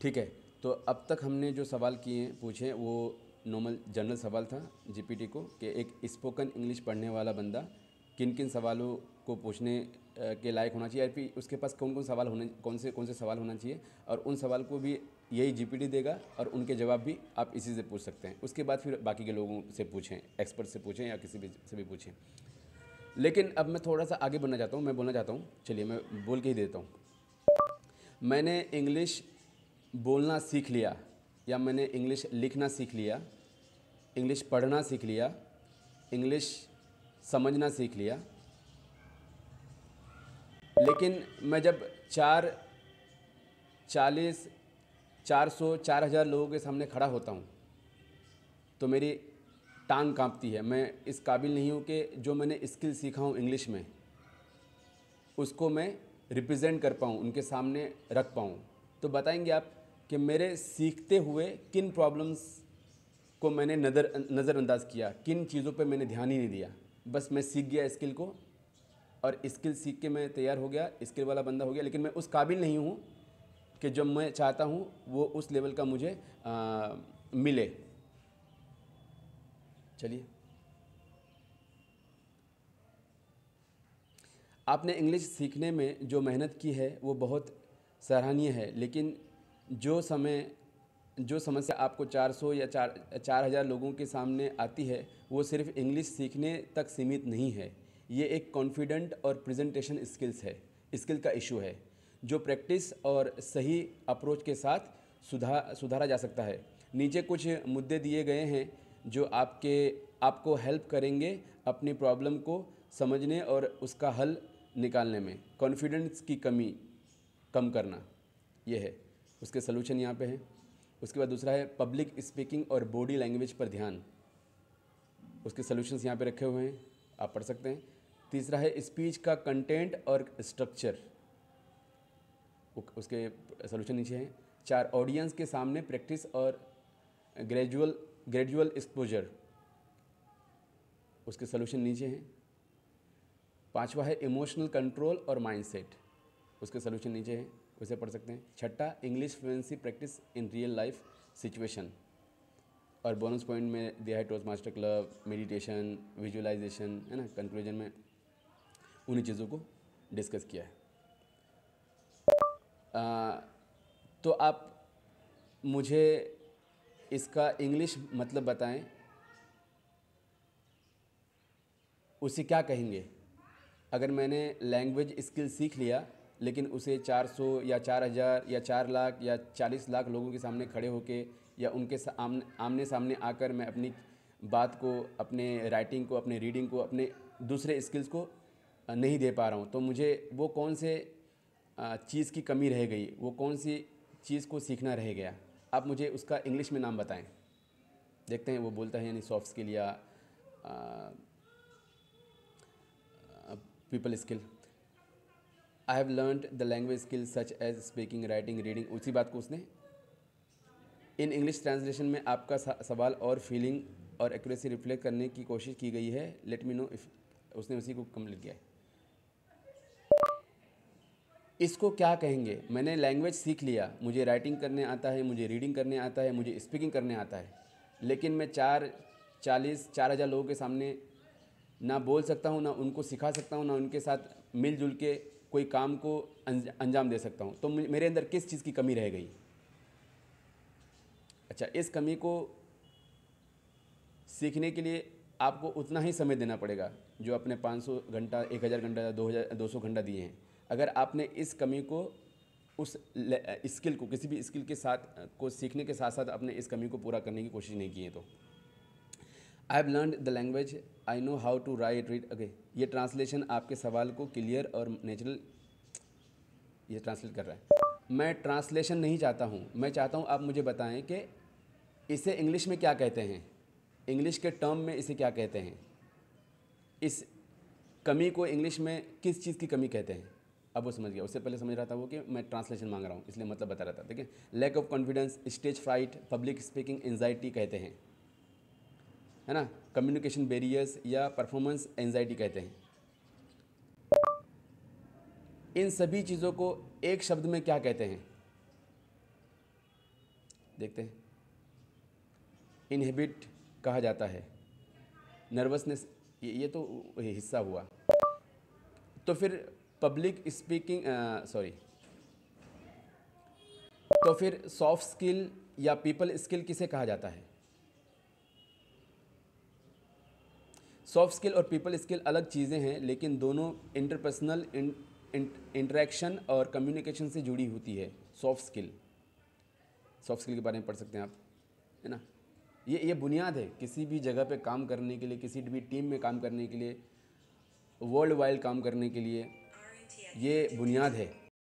ठीक है। तो अब तक हमने जो सवाल किए पूछे वो नॉर्मल जनरल सवाल था जीपीटी को, कि एक स्पोकन इंग्लिश पढ़ने वाला बंदा किन किन सवालों को पूछने के लायक होना चाहिए, या फिर उसके पास कौन कौन से सवाल होना चाहिए, और उन सवाल को भी यही जीपीटी देगा और उनके जवाब भी आप इसी से पूछ सकते हैं। उसके बाद फिर बाकी के लोगों से पूछें, एक्सपर्ट से पूछें या किसी भी से भी पूछें। लेकिन अब मैं थोड़ा सा आगे बढ़ना चाहता हूँ, मैं बोलना चाहता हूँ, चलिए मैं बोल के ही देता हूँ। मैंने इंग्लिश बोलना सीख लिया, या मैंने इंग्लिश लिखना सीख लिया, इंग्लिश पढ़ना सीख लिया, इंग्लिश समझना सीख लिया, लेकिन मैं जब 40, 400, 4000 लोगों के सामने खड़ा होता हूँ तो मेरी टांग कांपती है। मैं इस काबिल नहीं हूँ कि जो मैंने स्किल सीखा हूँ इंग्लिश में उसको मैं रिप्रेजेंट कर पाऊँ, उनके सामने रख पाऊँ। तो बताएंगे आप कि मेरे सीखते हुए किन प्रॉब्लम्स को मैंने नज़रअंदाज किया, किन चीज़ों पे मैंने ध्यान ही नहीं दिया। बस मैं सीख गया स्किल को, और स्किल सीख के मैं तैयार हो गया, स्किल वाला बंदा हो गया, लेकिन मैं उस काबिल नहीं हूँ कि जो मैं चाहता हूँ वो उस लेवल का मुझे मिले। चलिए, आपने इंग्लिश सीखने में जो मेहनत की है वो बहुत सराहनीय है, लेकिन जो समस्या आपको 400 या 4000 लोगों के सामने आती है वो सिर्फ इंग्लिश सीखने तक सीमित नहीं है। ये एक कॉन्फिडेंट और प्रेजेंटेशन स्किल का इशू है, जो प्रैक्टिस और सही अप्रोच के साथ सुधारा जा सकता है। नीचे कुछ मुद्दे दिए गए हैं जो आपको हेल्प करेंगे अपनी प्रॉब्लम को समझने और उसका हल निकालने में। कॉन्फिडेंस की कमी कम करना, ये है उसके सलूशन यहाँ पे हैं। उसके बाद दूसरा है पब्लिक स्पीकिंग और बॉडी लैंग्वेज पर ध्यान, उसके सलूशंस यहाँ पे रखे हुए हैं, आप पढ़ सकते हैं। तीसरा है स्पीच का कंटेंट और स्ट्रक्चर, उसके सलूशन नीचे हैं। 4 ऑडियंस के सामने प्रैक्टिस और ग्रेजुअल एक्सपोजर, उसके सलूशन नीचे हैं। 5वां है इमोशनल कंट्रोल और माइंडसेट, उसके सलूशन नीचे हैं, उसे पढ़ सकते हैं। 6ठा English fluency practice in real life situation, और बोनस पॉइंट में दिया है toast master club, meditation, visualization, है ना। कंक्लूजन में उन्हीं चीज़ों को डिस्कस किया है। तो आप मुझे इसका इंग्लिश मतलब बताएं, उसे क्या कहेंगे? अगर मैंने लैंग्वेज स्किल सीख लिया लेकिन उसे 400 या 4000 या 4 लाख या 40 लाख लोगों के सामने खड़े होके या उनके आमने सामने आकर मैं अपनी बात को, अपने राइटिंग को, अपने रीडिंग को, अपने दूसरे स्किल्स को नहीं दे पा रहा हूँ, तो मुझे वो कौन से चीज़ की कमी रह गई, वो कौन सी चीज़ को सीखना रह गया? आप मुझे उसका इंग्लिश में नाम बताएं। देखते हैं वो बोलता है, यानी सॉफ्ट स्किल या people skill. I have learned the language skill such as speaking, writing, reading, उसी बात को उसने इन इंग्लिश ट्रांसलेशन में आपका सवाल और फीलिंग और एक्यूरेसी रिफ्लेक्ट करने की कोशिश की गई है। लेट मी नो इफ, उसने उसी को कंप्लीट किया है। इसको क्या कहेंगे? मैंने लैंग्वेज सीख लिया, मुझे राइटिंग करने आता है, मुझे रीडिंग करने आता है, मुझे स्पीकिंग करने आता है, लेकिन मैं 4000 लोगों के सामने ना बोल सकता हूँ, ना उनको सिखा सकता हूँ, ना उनके साथ मिलजुल के कोई काम को अंजाम दे सकता हूँ। तो मेरे अंदर किस चीज़ की कमी रह गई? अच्छा, इस कमी को सीखने के लिए आपको उतना ही समय देना पड़ेगा जो अपने 500 घंटा, 1000 घंटा या 200 घंटा दिए हैं। अगर आपने इस कमी को, उस स्किल को, किसी भी स्किल के साथ को सीखने के साथ साथ अपने इस कमी को पूरा करने की कोशिश नहीं की है, तो I have learn the language, I know how to write, read. Okay, ये ट्रांसलेशन आपके सवाल को क्लियर और नेचुरल, ये ट्रांसलेट कर रहा है। मैं ट्रांसलेशन नहीं चाहता हूँ, मैं चाहता हूँ आप मुझे बताएं कि इसे इंग्लिश में क्या कहते हैं, इंग्लिश के टर्म में इसे क्या कहते हैं, इस कमी को इंग्लिश में किस चीज़ की कमी कहते हैं। अब वो समझ गया। उससे पहले समझ रहा था वो कि मैं ट्रांसलेशन मांग रहा हूँ, इसलिए मतलब बता रहा था। ठीक है, lack of confidence, stage fright, public speaking anxiety कहते हैं, है ना। कम्युनिकेशन बैरियर्स या परफॉर्मेंस एंजाइटी कहते हैं। इन सभी चीज़ों को एक शब्द में क्या कहते हैं? देखते हैं। इनहिबिट कहा जाता है, नर्वसनेस, ये तो हिस्सा हुआ। तो फिर पब्लिक स्पीकिंग, सॉरी, तो फिर सॉफ्ट स्किल या पीपल स्किल किसे कहा जाता है? सॉफ्ट स्किल और पीपल स्किल अलग चीज़ें हैं, लेकिन दोनों इंटरपर्सनल इंटरेक्शन और कम्युनिकेशन से जुड़ी होती है। सॉफ्ट स्किल के बारे में पढ़ सकते हैं आप, है ना। ये बुनियाद है किसी भी जगह पे काम करने के लिए, किसी भी टीम में काम करने के लिए, वर्ल्ड वाइड काम करने के लिए, ये बुनियाद है।